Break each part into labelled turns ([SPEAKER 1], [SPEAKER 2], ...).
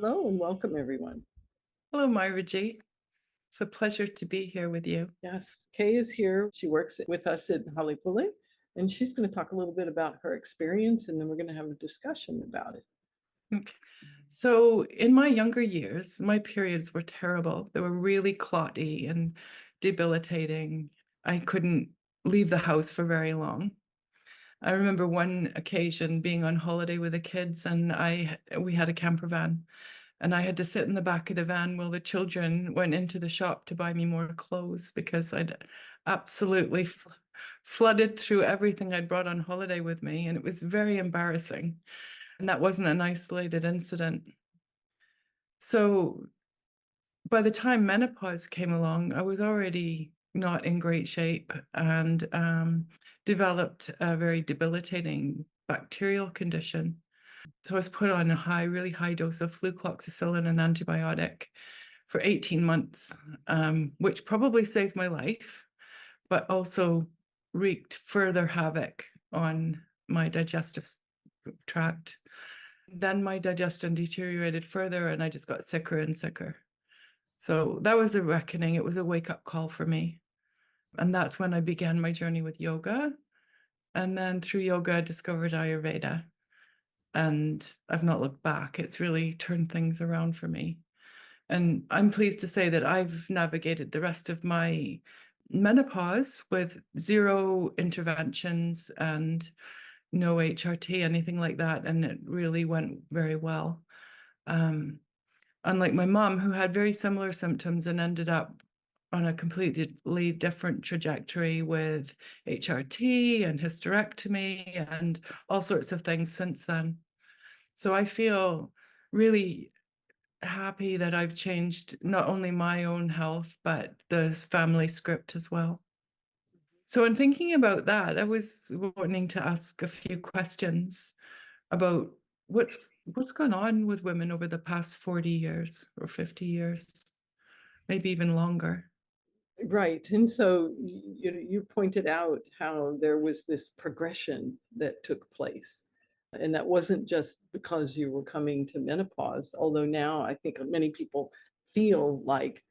[SPEAKER 1] Hello and welcome, everyone.
[SPEAKER 2] Hello, Myraji. It's a pleasure to be here with you.
[SPEAKER 1] Yes, Kay is here. She works with us at Hale Pule, and she's going to talk a little bit about her experience, and then we're going to have a discussion about it.
[SPEAKER 2] Okay. So, in my younger years, my periods were terrible. They were really clotty and debilitating. I couldn't leave the house for very long. I remember one occasion being on holiday with the kids, and we had a camper van, and I had to sit in the back of the van while the children went into the shop to buy me more clothes because I'd absolutely flooded through everything I'd brought on holiday with me, and it was very embarrassing. And that wasn't an isolated incident. So by the time menopause came along, I was already not in great shape and developed a very debilitating bacterial condition. So I was put on a really high dose of flucloxacillin, an antibiotic, for 18 months, which probably saved my life, but also wreaked further havoc on my digestive tract. Then my digestion deteriorated further and I just got sicker and sicker. So that was a reckoning. It was a wake-up call for me. And that's when I began my journey with yoga. And then through yoga, I discovered Ayurveda. And I've not looked back. It's really turned things around for me. And I'm pleased to say that I've navigated the rest of my menopause with zero interventions and no HRT, anything like that. And it really went very well. Um, Unlike my mom, who had very similar symptoms and ended up on a completely different trajectory with HRT and hysterectomy and all sorts of things since then. So I feel really happy that I've changed not only my own health, but the family script as well. So in thinking about that, I was wanting to ask a few questions about what's gone on with women over the past 40 years or 50 years, maybe even longer.
[SPEAKER 1] Right. And so you pointed out how there was this progression that took place. And that wasn't just because you were coming to menopause, although now I think many people feel like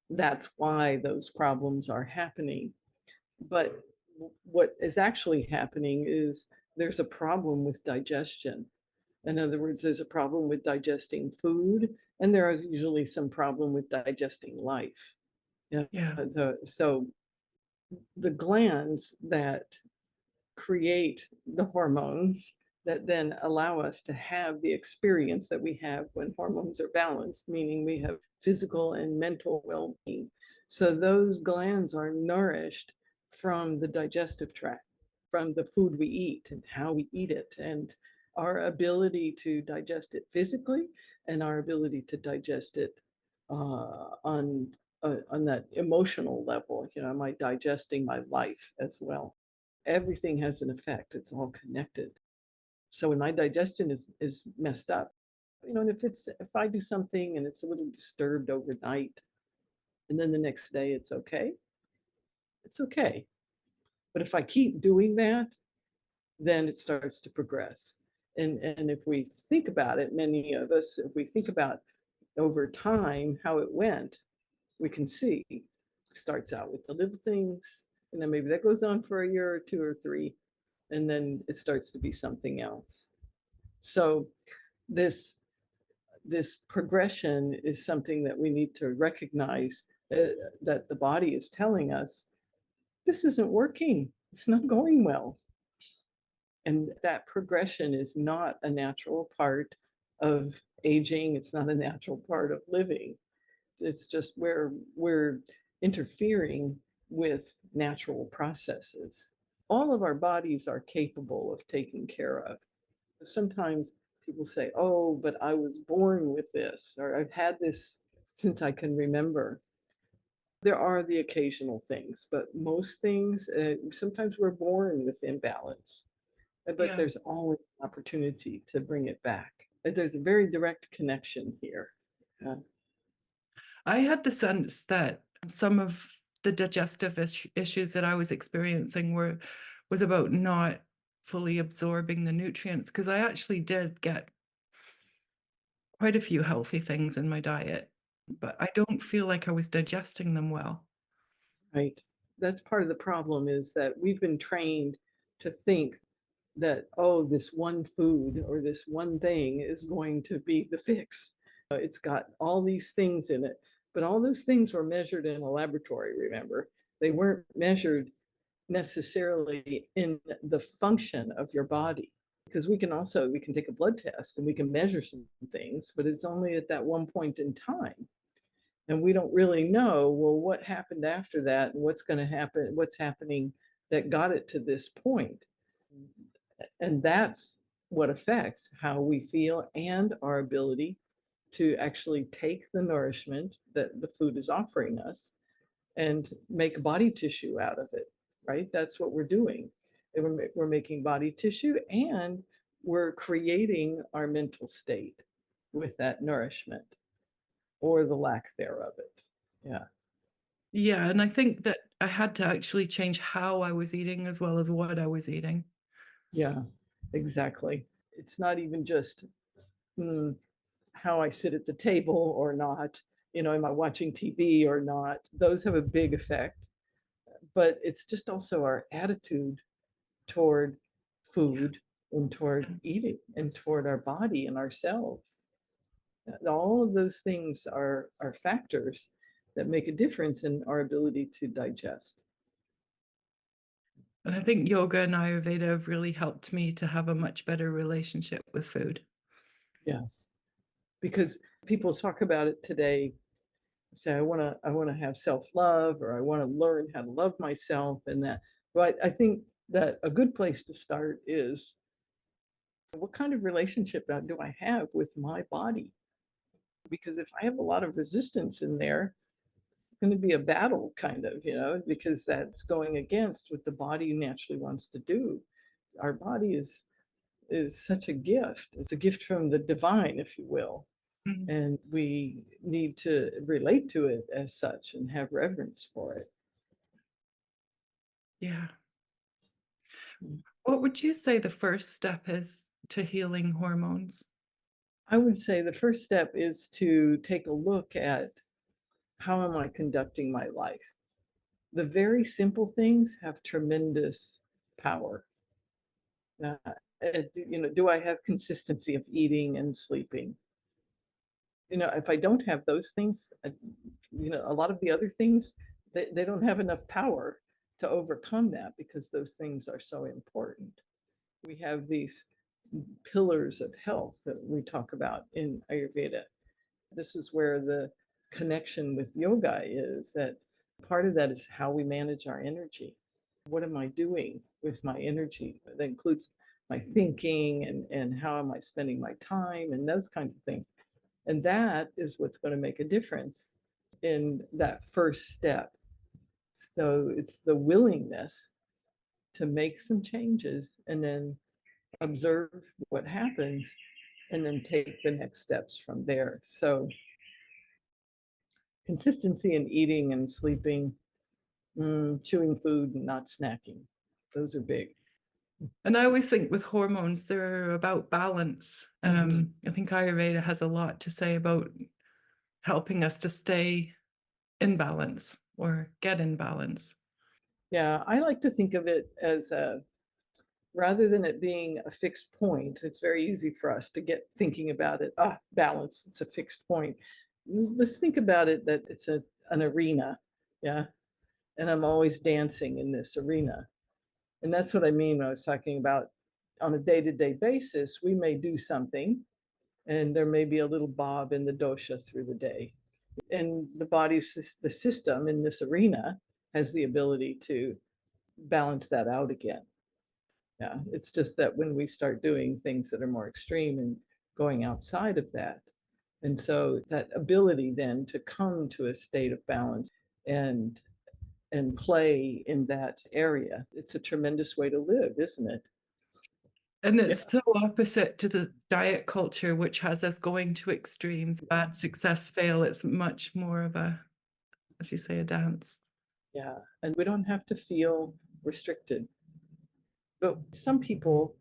[SPEAKER 1] that's why those problems are happening. But what is actually happening is there's a problem with digestion. In other words, there's a problem with digesting food, and there is usually some problem with digesting life. Yeah.
[SPEAKER 2] Yeah.
[SPEAKER 1] So the glands that create the hormones that then allow us to have the experience that we have when hormones are balanced, meaning we have physical and mental well-being. So those glands are nourished from the digestive tract, from the food we eat and how we eat it, and our ability to digest it physically and our ability to digest it on that emotional level. Am I digesting my life as well? Everything has an effect. It's all connected. So when my digestion is messed up, and if I do something and it's a little disturbed overnight, and then the next day it's okay. But if I keep doing that, then it starts to progress. And if we think about it, many of us, if we think about over time how it went, we can see it starts out with the little things, and then maybe that goes on for a year or two or three, and then it starts to be something else. So this this progression is something that we need to recognize, that the body is telling us this isn't working, it's not going well, and that progression is not a natural part of aging. It's not a natural part of living. It's just where we're interfering with natural processes. All of our bodies are capable of taking care of. Sometimes people say, oh, but I was born with this, or I've had this since I can remember. There are the occasional things, but most things, sometimes we're born with imbalance, but
[SPEAKER 2] Yeah.
[SPEAKER 1] there's always an opportunity to bring it back. There's a very direct connection here. Uh,
[SPEAKER 2] I had the sense that some of the digestive issues that I was experiencing was about not fully absorbing the nutrients because I actually did get quite a few healthy things in my diet, but I don't feel like I was digesting them well.
[SPEAKER 1] Right. That's part of the problem is that we've been trained to think that, oh, this one food or this one thing is going to be the fix. It's got all these things in it, but all those things were measured in a laboratory, remember? They weren't measured necessarily in the function of your body. Because we can take a blood test and we can measure some things, but it's only at that one point in time. And we don't really know, well, what happened after that and what's going to happen, what's happening that got it to this point. And that's what affects how we feel and our ability to actually take the nourishment that the food is offering us and make body tissue out of it, right? That's what we're doing. We're making body tissue and we're creating our mental state with that nourishment or the lack thereof it. Yeah.
[SPEAKER 2] Yeah, and I think that I had to actually change how I was eating as well as what I was eating.
[SPEAKER 1] Yeah, exactly. It's not even just mm, how I sit at the table or not, am I watching TV or not? Those have a big effect, but it's just also our attitude toward
[SPEAKER 2] Yeah.
[SPEAKER 1] food and toward
[SPEAKER 2] And
[SPEAKER 1] eating and toward our body and ourselves. All of those things are factors that make a difference in our ability to digest.
[SPEAKER 2] I think yoga and Ayurveda have really helped me to have a much better relationship with food.
[SPEAKER 1] Yes, because people talk about it today, say I want to have self-love or I want to learn how to love myself and that. But I think that a good place to start is what kind of relationship do I have with my body? Because if I have a lot of resistance in there, it's going to be a battle kind of, because that's going against what the body naturally wants to do. Our body is such a gift. It's a gift from the divine, if you will.
[SPEAKER 2] Mhm.
[SPEAKER 1] And we need to relate to it as such and have reverence for it.
[SPEAKER 2] Yeah. What would you say the first step is to healing hormones?
[SPEAKER 1] I would say the first step is to take a look at how am I conducting my life. The very simple things have tremendous power. Uh, do I have consistency of eating and sleeping? If I don't have those things, a lot of the other things, they don't have enough power to overcome that because those things are so important. We have these pillars of health that we talk about in Ayurveda. This is where the connection with yoga is that part of that is how we manage our energy. What am I doing with my energy? That includes my thinking and how am I spending my time and those kinds of things. And that is what's going to make a difference in that first step. So it's the willingness to make some changes and then observe what happens and then take the next steps from there. So consistency in eating and sleeping, chewing food and not snacking. Those are big.
[SPEAKER 2] And I always think with hormones, they're about balance. I think Ayurveda has a lot to say about helping us to stay in balance or get in balance.
[SPEAKER 1] Yeah, I like to think of it as rather than it being a fixed point, it's very easy for us to get thinking about it. Balance, it's a fixed point. Let's think about it that it's an arena. Yeah. And I'm always dancing in this arena. And that's what I mean when I was talking about on a day to day basis, we may do something and there may be a little bob in the dosha through the day. And the system in this arena has the ability to balance that out again. Yeah, it's just that when we start doing things that are more extreme and going outside of that, and so that ability then to come to a state of balance and play in that area, it's a tremendous way to live, isn't it?
[SPEAKER 2] And
[SPEAKER 1] Yeah,
[SPEAKER 2] it's so opposite to the diet culture, which has us going to extremes, bad success, fail. It's much more of a, as you say, a dance.
[SPEAKER 1] yeah. And we don't have to feel restricted. But some people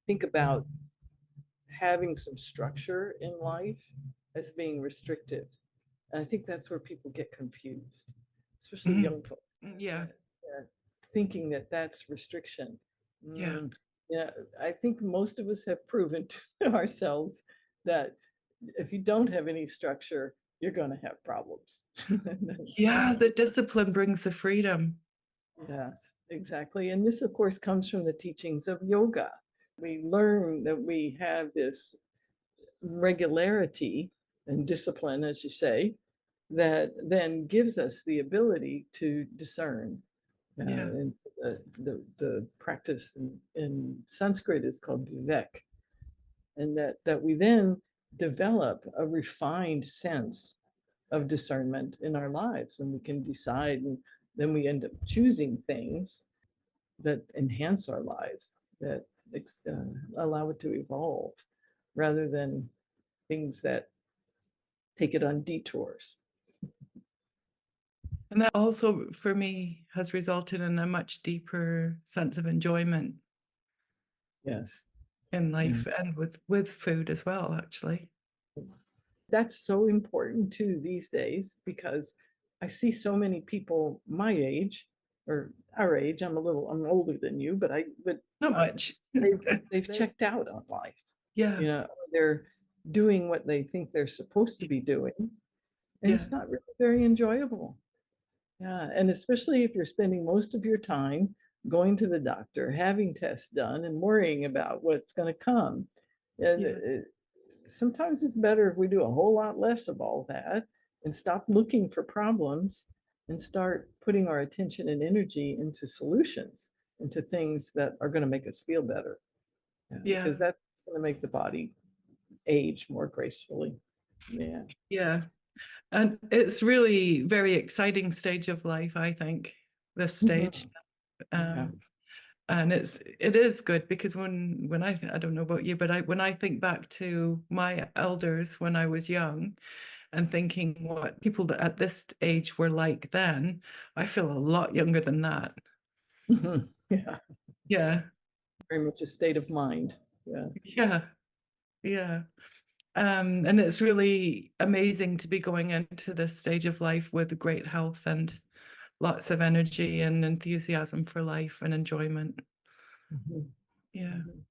[SPEAKER 1] think about having some structure in life as being restrictive. And I think that's where people get confused, especially
[SPEAKER 2] Mhm.
[SPEAKER 1] young folks,
[SPEAKER 2] Yeah,
[SPEAKER 1] thinking that that's restriction.
[SPEAKER 2] yeah.
[SPEAKER 1] Mm, yeah, I think most of us have proven to ourselves that if you don't have any structure, you're going to have problems.
[SPEAKER 2] Yeah, the discipline brings the freedom.
[SPEAKER 1] Yes, exactly. And this, of course, comes from the teachings of yoga. We learn that we have this regularity and discipline, as you say, that then gives us the ability to discern.
[SPEAKER 2] Yeah,
[SPEAKER 1] And the practice in Sanskrit is called vivek, and that we then develop a refined sense of discernment in our lives, and we can decide, and then we end up choosing things that enhance our lives, that allow it to evolve, rather than things that take it on detours.
[SPEAKER 2] and that also, for me, has resulted in a much deeper sense of enjoyment
[SPEAKER 1] Yes.
[SPEAKER 2] in
[SPEAKER 1] Yeah.
[SPEAKER 2] life and with food as well, actually.
[SPEAKER 1] That's so important too these days, because I see so many people my age or our age. I'm older than you, but
[SPEAKER 2] Not much.
[SPEAKER 1] they've they've checked out on life.
[SPEAKER 2] Yeah,
[SPEAKER 1] They're doing what they think they're supposed to be doing, and
[SPEAKER 2] yeah,
[SPEAKER 1] it's not really very enjoyable. Yeah, and especially if you're spending most of your time going to the doctor, having tests done, and worrying about what's going to come. And
[SPEAKER 2] yeah,
[SPEAKER 1] sometimes it's better if we do a whole lot less of all that and stop looking for problems and start putting our attention and energy into solutions, into things that are going to make us feel better. Yeah, because
[SPEAKER 2] yeah,
[SPEAKER 1] that's going to make the body age more gracefully. Yeah.
[SPEAKER 2] yeah. And it's really very exciting stage of life, I think, this stage.
[SPEAKER 1] Mhm. Yeah.
[SPEAKER 2] Um, and it is good because when I don't know about you, but when I think back to my elders when I was young and thinking what people that at this age were like then, I feel a lot younger than that.
[SPEAKER 1] Mhm. Yeah.
[SPEAKER 2] Yeah,
[SPEAKER 1] Very much a state of mind. Yeah.
[SPEAKER 2] yeah, yeah. And it's really amazing to be going into this stage of life with great health and lots of energy and enthusiasm for life and enjoyment.
[SPEAKER 1] Mhm.
[SPEAKER 2] Yeah.
[SPEAKER 1] Mhm.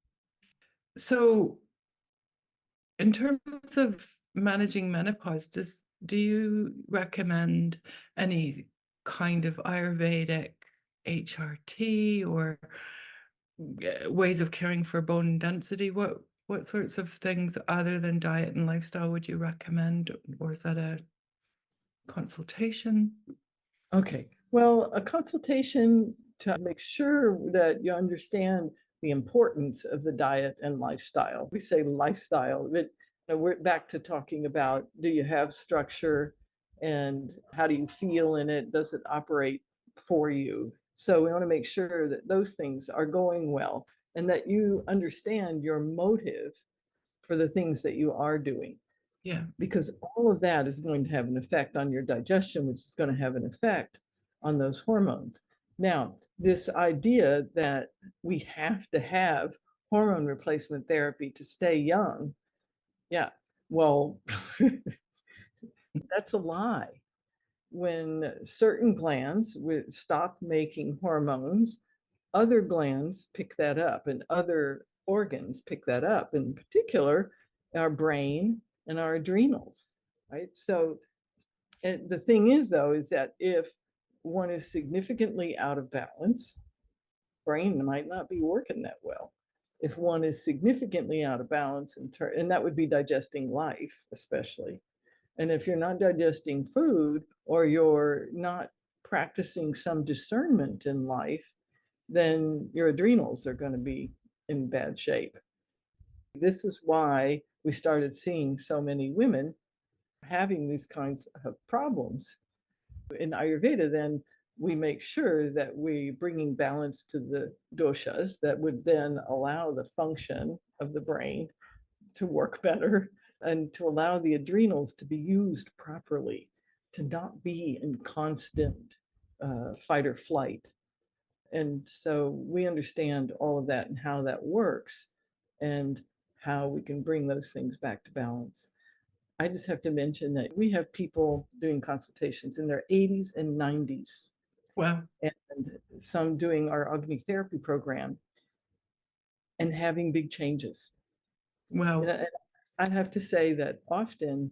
[SPEAKER 2] So, in terms of managing menopause, do you recommend any kind of Ayurvedic HRT or ways of caring for bone density? What sorts of things other than diet and lifestyle would you recommend, or is that a consultation?
[SPEAKER 1] Okay, well, a consultation to make sure that you understand the importance of the diet and lifestyle. We say lifestyle, but we're back to talking about, do you have structure and how do you feel in it? Does it operate for you? So we want to make sure that those things are going well and that you understand your motive for the things that you are doing,
[SPEAKER 2] Yeah,
[SPEAKER 1] because all of that is going to have an effect on your digestion, which is going to have an effect on those hormones. Now, this idea that we have to have hormone replacement therapy to stay young, yeah, well, that's a lie. When certain glands would stop making hormones, other glands pick that up and other organs pick that up, in particular, our brain and our adrenals, right? So the thing is, though, is that if one is significantly out of balance, brain might not be working that well. If one is significantly out of balance, and that would be digesting life, especially. And if you're not digesting food or you're not practicing some discernment in life, then your adrenals are going to be in bad shape. This is why we started seeing so many women having these kinds of problems. In Ayurveda, then we make sure that we bringing balance to the doshas that would then allow the function of the brain to work better and to allow the adrenals to be used properly, to not be in constant fight or flight. And so we understand all of that and how that works and how we can bring those things back to balance. I just have to mention that we have people doing consultations in their 80s and 90s,
[SPEAKER 2] Wow.
[SPEAKER 1] and some doing our Agni therapy program and having big changes.
[SPEAKER 2] Wow.
[SPEAKER 1] And I have to say that often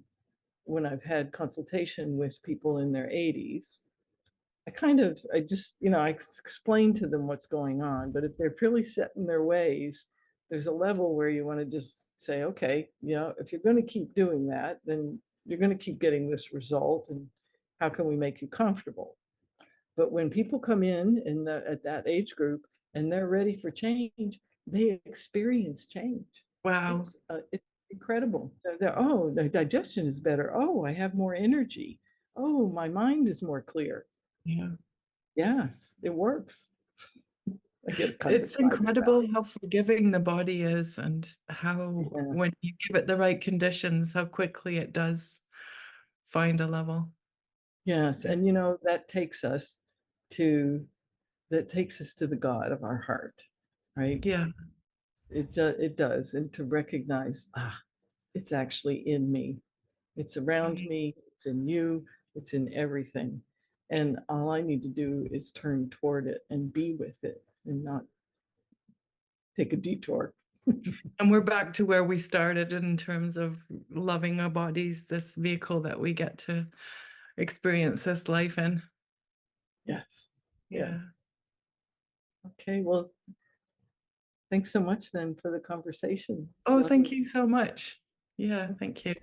[SPEAKER 1] when I've had consultation with people in their 80s, I just, I explain to them what's going on. But if they're really set in their ways, there's a level where you want to just say, okay, if you're going to keep doing that, then you're going to keep getting this result. And how can we make you comfortable? But when people come in at that age group and they're ready for change, they experience change.
[SPEAKER 2] Wow.
[SPEAKER 1] It's incredible. Oh, the digestion is better. Oh, I have more energy. Oh, my mind is more clear.
[SPEAKER 2] Yeah.
[SPEAKER 1] Yes, it works. I get kind of
[SPEAKER 2] It's
[SPEAKER 1] excited about
[SPEAKER 2] incredible how forgiving the body is and how,
[SPEAKER 1] it. Yeah.
[SPEAKER 2] when you give it the right conditions, how quickly it does find a level.
[SPEAKER 1] Yes,
[SPEAKER 2] Yeah.
[SPEAKER 1] and to that takes us to the God of our heart, right?
[SPEAKER 2] Yeah.
[SPEAKER 1] It does, and to recognize, it's actually in me. It's around
[SPEAKER 2] Right.
[SPEAKER 1] me, it's in you, it's in everything. And all I need to do is turn toward it and be with it and not take a detour.
[SPEAKER 2] And we're back to where we started in terms of loving our bodies, this vehicle that we get to experience this life in.
[SPEAKER 1] Yes. Yeah.
[SPEAKER 2] Yeah.
[SPEAKER 1] Okay. Well, thanks so much then for the conversation. It's
[SPEAKER 2] Oh, thank
[SPEAKER 1] lovely.
[SPEAKER 2] you so much. Yeah, thank you.